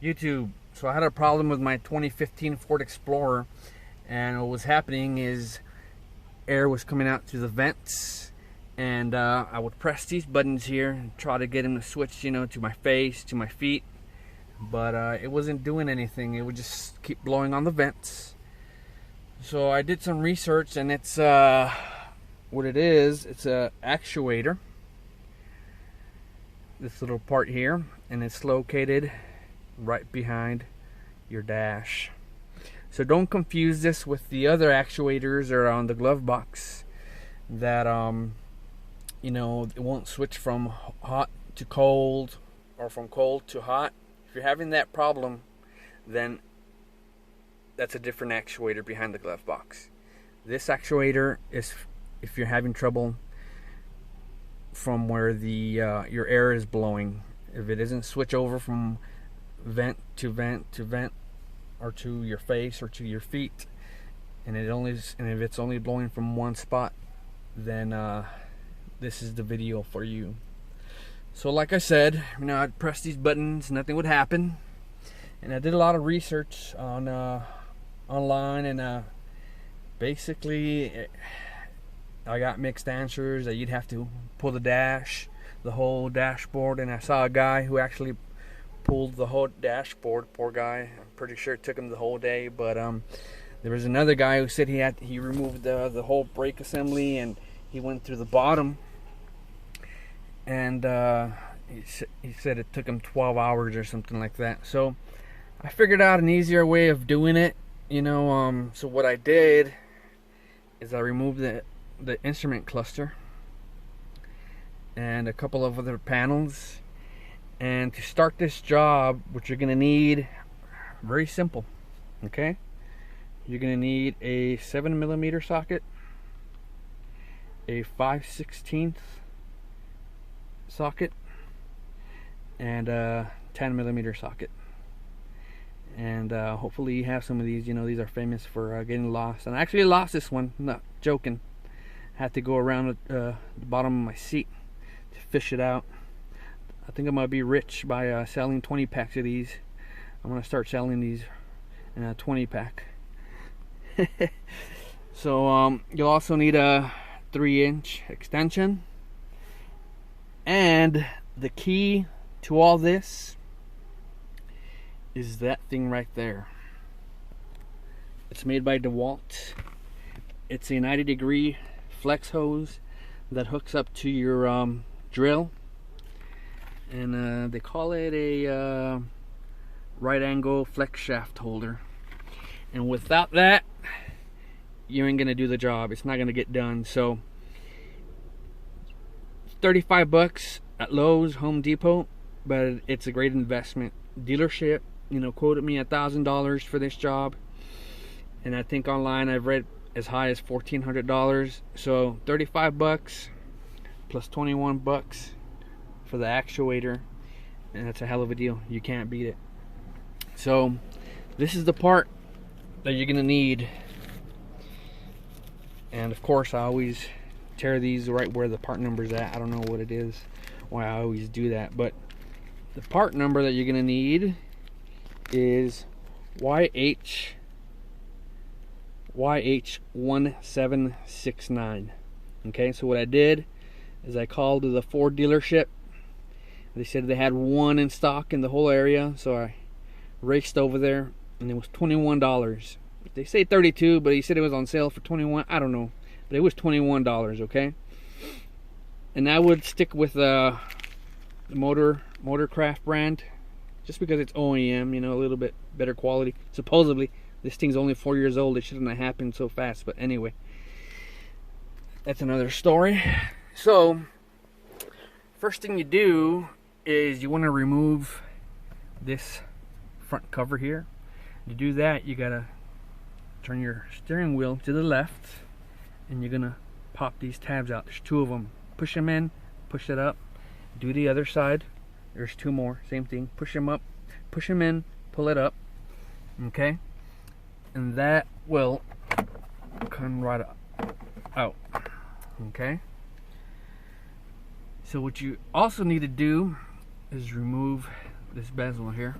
YouTube. So I had a problem with my 2015 Ford Explorer, and what was happening is air was coming out through the vents, and I would press these buttons here and try to get him to switch, you know, to my face, to my feet, but it wasn't doing anything. It would just keep blowing on the vents. So I did some research, and it's what it is. It's a actuator, this little part here, and it's located right behind your dash. So don't confuse this with the other actuators that are on the glove box that you know, it won't switch from hot to cold or from cold to hot. If you're having that problem, then that's a different actuator behind the glove box. This actuator is if you're having trouble from where the your air is blowing. If it doesn't switch over from vent to vent to vent, or to your face or to your feet, and if it's only blowing from one spot, then this is the video for you. So like I said, you know, I'd press these buttons, nothing would happen, and I did a lot of research on online, and basically I got mixed answers that you'd have to pull the whole dashboard, and I saw a guy who actually pulled the whole dashboard. Poor guy. I'm pretty sure it took him the whole day, but there was another guy who said he removed the whole brake assembly, and he went through the bottom, and he said it took him 12 hours or something like that. So I figured out an easier way of doing it, you know. So what I did is I removed the instrument cluster and a couple of other panels. And to start this job, what you're going to need, very simple, okay? You're going to need a 7mm socket, a 5/16 socket, and a 10mm socket. And hopefully you have some of these. You know, these are famous for getting lost. And I actually lost this one, I'm not joking. I had to go around the bottom of my seat to fish it out. I think I'm gonna be rich by selling 20 packs of these. I'm gonna start selling these in a 20 pack. So you'll also need a 3-inch extension, and the key to all this is that thing right there. It's made by DeWalt. It's a 90-degree flex hose that hooks up to your drill. And they call it a right angle flex shaft holder. And without that, you ain't gonna do the job. It's not gonna get done. So 35 bucks at Lowe's, Home Depot, but it's a great investment. Dealership, you know, quoted me $1,000 for this job, and I think online I've read as high as $1,400. So 35 bucks plus 21 bucks for the actuator, and that's a hell of a deal. You can't beat it. So this is the part that you're gonna need, and of course I always tear these right where the part number's at. I don't know what it is, why I always do that, but the part number that you're gonna need is YH1769. Okay, so what I did is I called the Ford dealership. They said they had one in stock in the whole area, so I raced over there, and it was $21. They say 32, but he said it was on sale for 21. I don't know, but it was $21. Okay, and I would stick with the Motorcraft brand, just because it's OEM, you know, a little bit better quality. Supposedly, this thing's only 4 years old. It shouldn't have happened so fast, but anyway, that's another story. So first thing you do is you want to remove this front cover here. To do that, you gotta turn your steering wheel to the left, and you're gonna pop these tabs out. There's 2 of them. Push them in, push it up. Do the other side. There's 2 more, same thing. Push them up, push them in, pull it up. Okay, and that will come right out. Okay, so what you also need to do is remove this bezel here,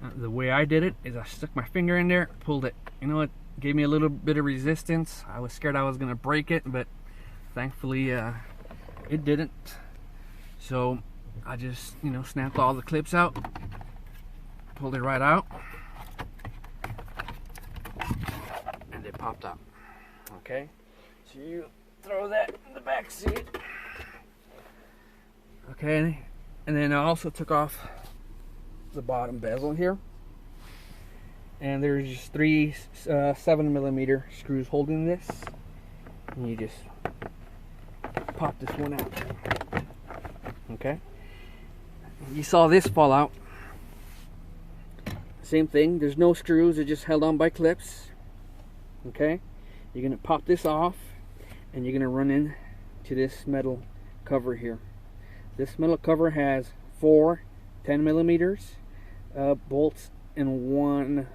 The way I did it is I stuck my finger in there, pulled it. You know, it gave me a little bit of resistance. I was scared I was gonna break it, but thankfully it didn't. So I just, you know, snapped all the clips out, pulled it right out, and it popped out. Okay, so you throw that in the back seat. Okay, and then I also took off the bottom bezel here, and there's just three 7mm screws holding this, and you just pop this one out. Okay, you saw this fall out. Same thing, there's no screws, they're just held on by clips. Okay, you're gonna pop this off, and you're gonna run in to this metal cover here. This metal cover has 4 10mm bolts and 1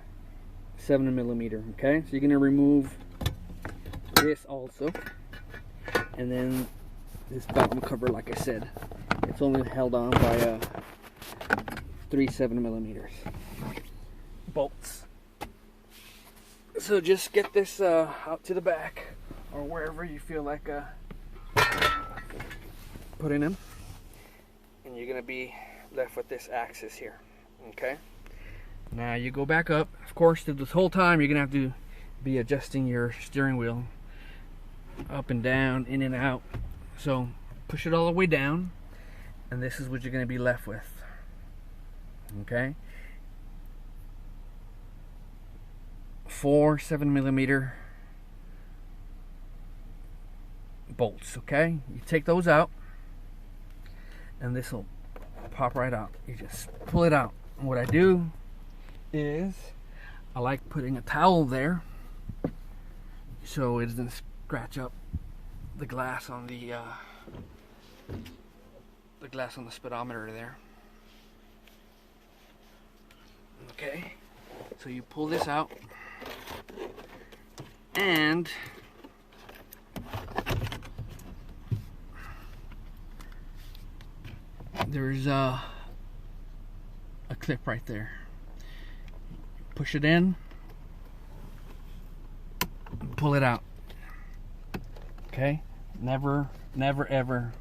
7mm. Okay, so you're gonna remove this also, and then this bottom cover, like I said, it's only held on by 3 7mm bolts. So just get this out to the back, or wherever you feel like putting them, and you're gonna be left with this axis here. Okay, now you go back up. Of course, this whole time you're gonna have to be adjusting your steering wheel up and down, in and out. So push it all the way down, and this is what you're gonna be left with. Okay, 4 7mm bolts. Okay, you take those out, and this will pop right out. You just pull it out. And what I do is I like putting a towel there so it doesn't scratch up the glass on the glass on the speedometer there. Okay, so you pull this out, and there's a clip right there. Push it in, pull it out. Okay, never ever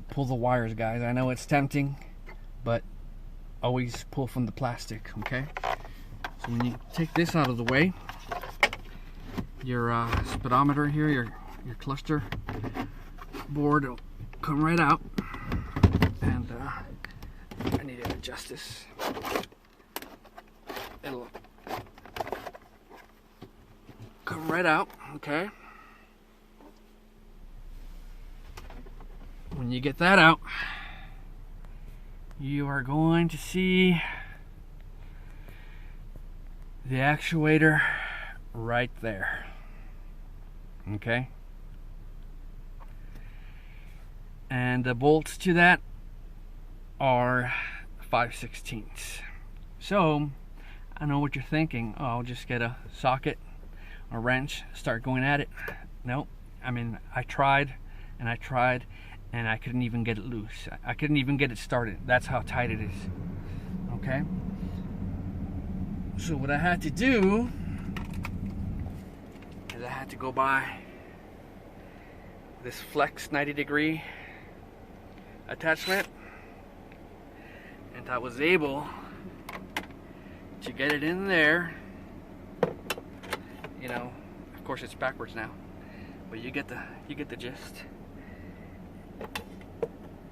pull the wires, guys. I know it's tempting, but always pull from the plastic. Okay, so when you take this out of the way, your speedometer here, your cluster board will come right out. And I need to adjust this. It'll come right out. Okay, when you get that out, you are going to see the actuator right there. Okay, and the bolts to that are 5/16. So I know what you're thinking. Oh, I'll just get a socket, a wrench, start going at it. No, I mean, I tried and I tried, and I couldn't even get it loose. I couldn't even get it started. That's how tight it is. Okay, so what I had to do is I had to go buy this flex 90-degree attachment, and I was able to get it in there. You know, of course it's backwards now, but you get the gist.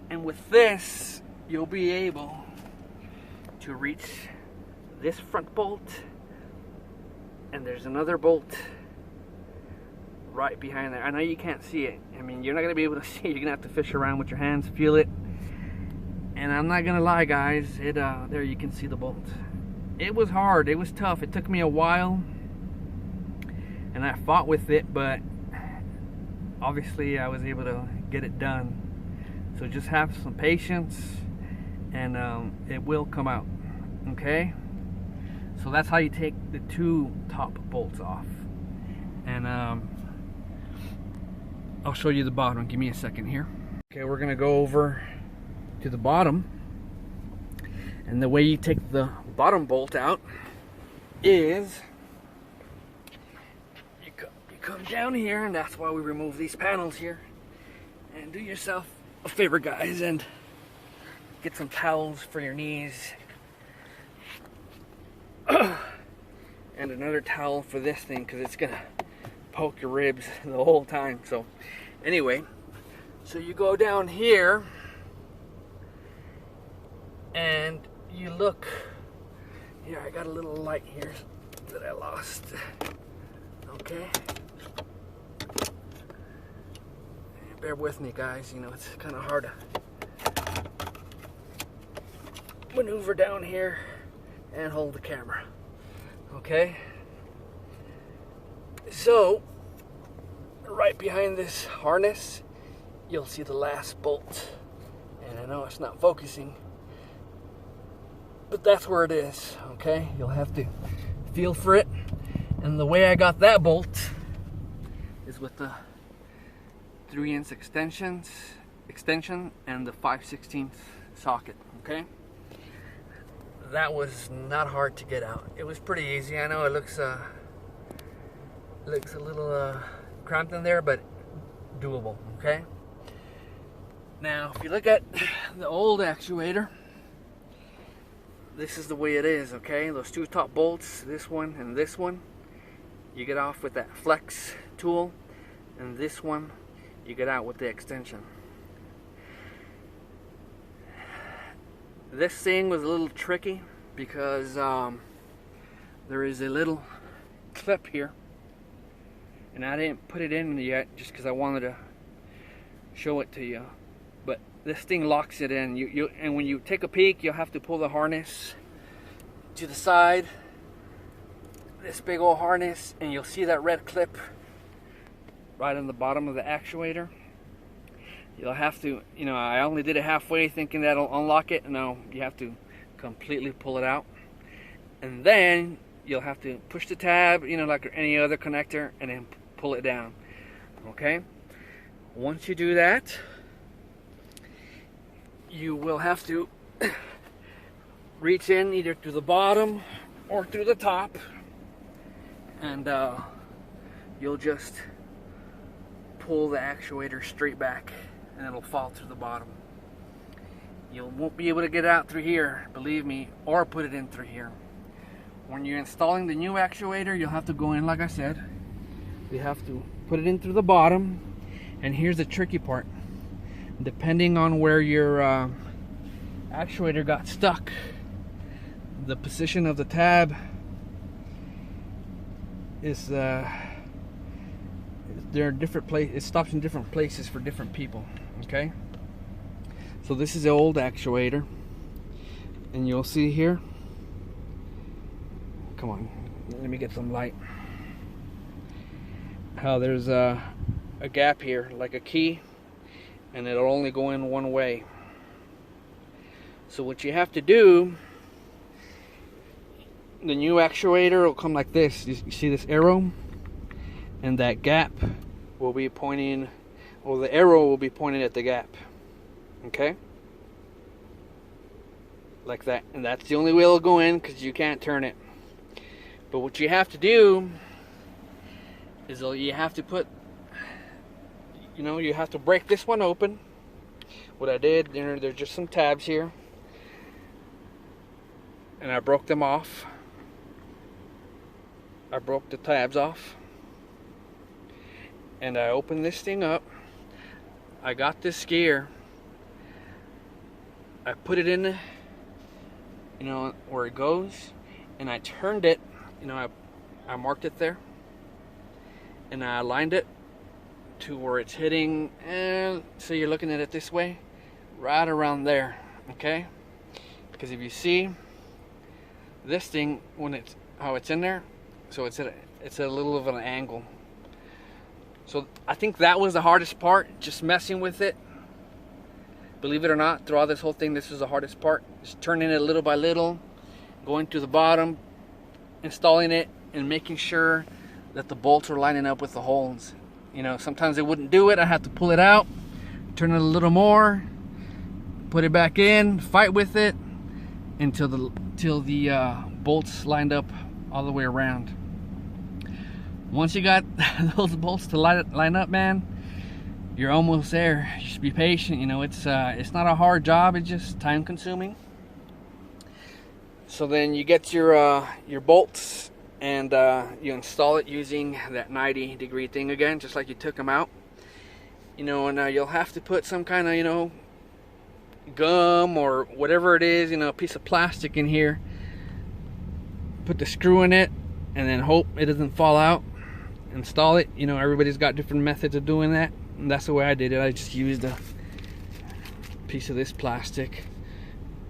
And with this, you'll be able to reach this front bolt, and there's another bolt right behind there. I know you can't see it. I mean, you're not gonna be able to see it. You're gonna have to fish around with your hands, feel it. And I'm not gonna lie, guys, there you can see the bolt. It was hard, it was tough, it took me a while, and I fought with it, but obviously I was able to get it done. So just have some patience, and it will come out. Okay, so that's how you take the 2 top bolts off. And I'll show you the bottom. Give me a second here. Okay, we're gonna go over to the bottom, And the way you take the bottom bolt out is you come down here, and that's why we remove these panels here. And do yourself a favor, guys, and get some towels for your knees. And another towel for this thing, because it's gonna poke your ribs the whole time. So anyway, so you go down here and you look here. I got a little light here that I lost. Okay, bear with me, guys. You know, it's kind of hard to maneuver down here and hold the camera. Okay, so right behind this harness you'll see the last bolt, and I know it's not focusing, but that's where it is. Okay, you'll have to feel for it. And the way I got that bolt is with the 3-inch extension and the 5/16 socket. Okay, that was not hard to get out. It was pretty easy. I know it looks a little cramped in there, but doable. Okay, now if you look at the old actuator, this is the way it is. Okay, those two top bolts, this one and this one, you get off with that flex tool, and this one you get out with the extension. This thing was a little tricky because there is a little clip here, and I didn't put it in yet just because I wanted to show it to you. But this thing locks it in. And when you take a peek, you'll have to pull the harness to the side, this big old harness, and you'll see that red clip right on the bottom of the actuator. You'll have to, you know, I only did it halfway thinking that'll unlock it. No, you have to completely pull it out. And then you'll have to push the tab, you know, like any other connector, and then pull it down. Okay? Once you do that, you will have to reach in either through the bottom or through the top, and you'll just pull the actuator straight back, and it'll fall through the bottom. You won't be able to get out through here, believe me, or put it in through here. When you're installing the new actuator, you'll have to go in, like I said. You have to put it in through the bottom, and here's the tricky part. Depending on where your actuator got stuck, the position of the tab is there are different places. It stops in different places for different people. Okay, so this is the old actuator, and you'll see here, come on, let me get some light, how there's a gap here like a key, and it'll only go in one way. So what you have to do, the new actuator will come like this. You see this arrow, and that gap will be pointing, well, the arrow will be pointing at the gap. Okay, like that, and that's the only way it'll go in, because you can't turn it. But what you have to do is you have to put, you know, you have to break this one open. What I did, there's just some tabs here, and I broke them off. I broke the tabs off, and I opened this thing up. I got this gear, I put it in, you know, where it goes, and I turned it, you know, I marked it there, and I aligned it to where it's hitting, and so you're looking at it this way, right around there. Okay, because if you see this thing, when it's how it's in there, so it's at a little of an angle. So I think that was the hardest part, just messing with it. Believe it or not, throughout this whole thing, this was the hardest part. Just turning it little by little, going to the bottom, installing it, and making sure that the bolts are lining up with the holes. You know, sometimes it wouldn't do it. I had to pull it out, turn it a little more, put it back in, fight with it, until the bolts lined up all the way around. Once you got those bolts to line up, man, you're almost there. Just be patient. You know, it's not a hard job. It's just time consuming. So then you get your bolts and you install it using that 90-degree thing again, just like you took them out. You know, and you'll have to put some kind of, you know, gum or whatever it is, you know, a piece of plastic in here. Put the screw in it, and then hope it doesn't fall out. Install it. You know, everybody's got different methods of doing that, and that's the way I did it. I just used a piece of this plastic,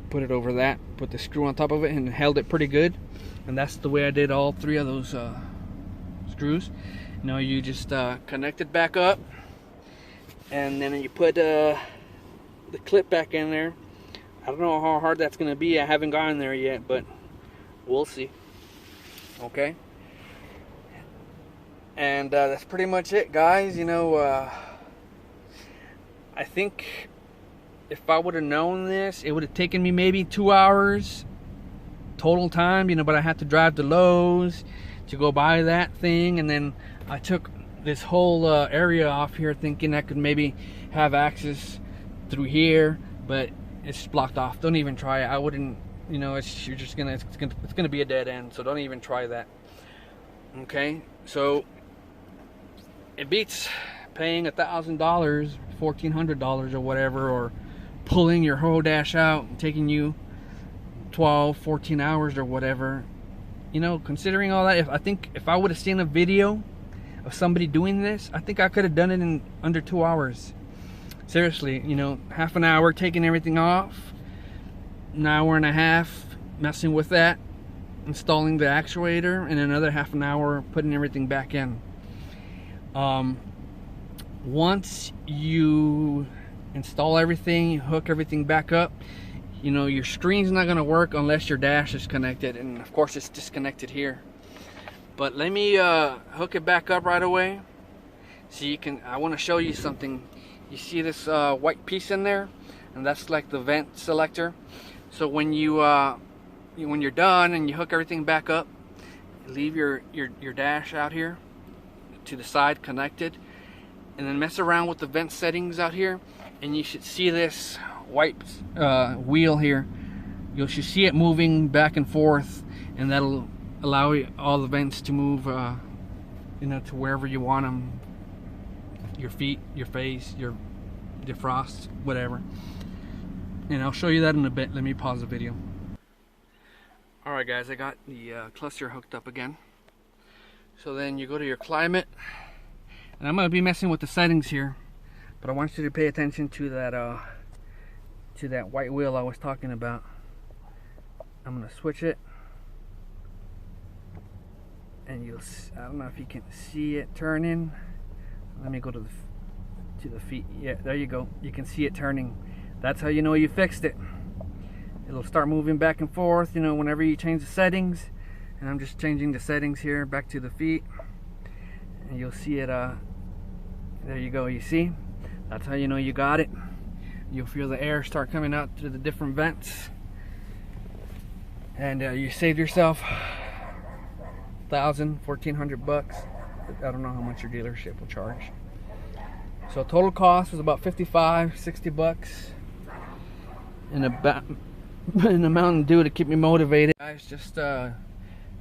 put it over that, put the screw on top of it, and held it pretty good. And that's the way I did all three of those screws. You know, you just connect it back up, and then you put the clip back in there. I don't know how hard that's gonna be. I haven't gotten there yet, but we'll see. Okay, and that's pretty much it, guys. You know, I think if I would have known this, it would have taken me maybe 2 hours total time, you know, but I had to drive to Lowe's to go buy that thing, and then I took this whole area off here thinking I could maybe have access through here, but it's blocked off. Don't even try it. I wouldn't, you know, it's gonna be a dead end, so don't even try that. Okay, so it beats paying $1,000, $1,400 or whatever, or pulling your whole dash out and taking you 12, 14 hours or whatever. You know, considering all that, I think if I would have seen a video of somebody doing this, I think I could have done it in under 2 hours. Seriously, you know, half an hour taking everything off, an hour and a half messing with that, installing the actuator, and another half an hour putting everything back in. Once you install everything, you hook everything back up, you know, your screen's not going to work unless your dash is connected, and of course it's disconnected here. But let me hook it back up right away so you can, I want to show you something. You see this white piece in there, and that's like the vent selector. So when when you're done and you hook everything back up, leave your dash out here to the side connected, and then mess around with the vent settings out here, and you should see this white wheel here. You should see it moving back and forth, and that'll allow all the vents to move, you know, to wherever you want them. Your feet, your face, your defrost, whatever. And I'll show you that in a bit. Let me pause the video. Alright guys, I got the cluster hooked up again. So then you go to your climate, and I'm going to be messing with the settings here, but I want you to pay attention to that white wheel I was talking about. I'm going to switch it, and I don't know if you can see it turning. Let me go to the feet. Yeah, there you go. You can see it turning. That's how you know you fixed it. It'll start moving back and forth, you know, whenever you change the settings. And I'm just changing the settings here back to the feet, and you'll see it. There you go. You see? That's how you know you got it. You'll feel the air start coming out through the different vents, and you saved yourself $1,000, $1,400. I don't know how much your dealership will charge. So total cost was about $55, $60, and a Mountain Dew to keep me motivated. Guys, just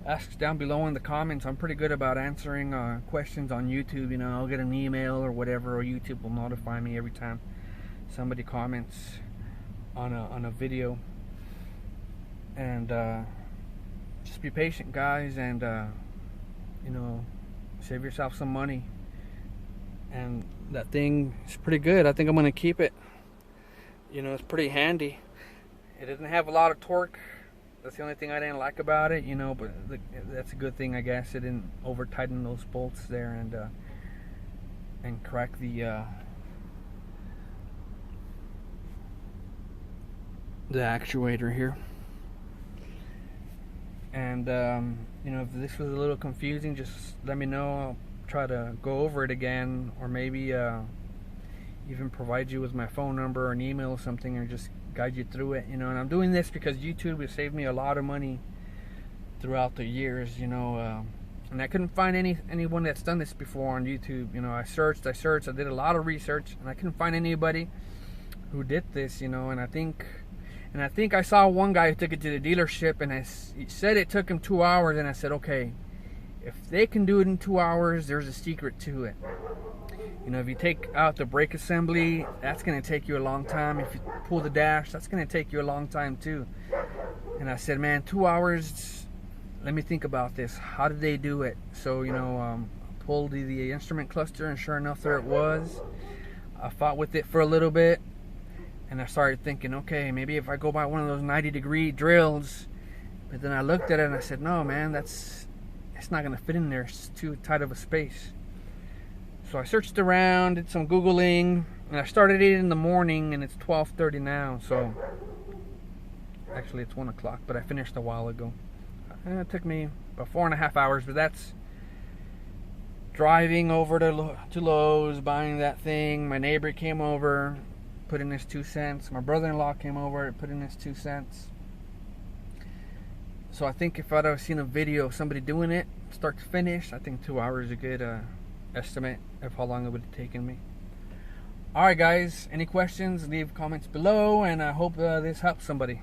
ask down below in the comments. I'm pretty good about answering questions on YouTube. You know, I'll get an email or whatever, or YouTube will notify me every time somebody comments on a video. And just be patient, guys, and you know, save yourself some money. And that thing is pretty good. I think I'm gonna keep it. You know, it's pretty handy. It doesn't have a lot of torque. That's the only thing I didn't like about it, you know, but that's a good thing, I guess. It didn't over tighten those bolts there and crack the actuator here. And you know, if this was a little confusing, just let me know. I'll try to go over it again, or maybe even provide you with my phone number or an email or something, or just guide you through it, you know. And I'm doing this because YouTube has saved me a lot of money throughout the years, you know. And I couldn't find anyone that's done this before on YouTube. You know, I searched, I did a lot of research, and I couldn't find anybody who did this, you know. And I think I saw one guy who took it to the dealership, and he said it took him 2 hours, and I said, okay, if they can do it in 2 hours, there's a secret to it. You know, if you take out the brake assembly, that's going to take you a long time. If you pull the dash, that's going to take you a long time too. And I said, man, 2 hours, let me think about this. How did they do it? So, you know, pulled the instrument cluster, and sure enough, there it was. I fought with it for a little bit, and I started thinking, okay, maybe if I go by one of those 90-degree drills. But then I looked at it and I said, no, man, it's not going to fit in there. It's too tight of a space. So I searched around, did some Googling, and I started it in the morning, and it's 12:30 now. So actually it's 1 o'clock, but I finished a while ago. It took me about 4.5 hours, but that's driving over to Lowe's, buying that thing. My neighbor came over, put in his 2 cents. My brother-in-law came over, put in his 2 cents. So I think if I'd have seen a video of somebody doing it, start to finish, I think 2 hours is a good estimate of how long it would have taken me. Alright guys, any questions, leave comments below, and I hope this helps somebody.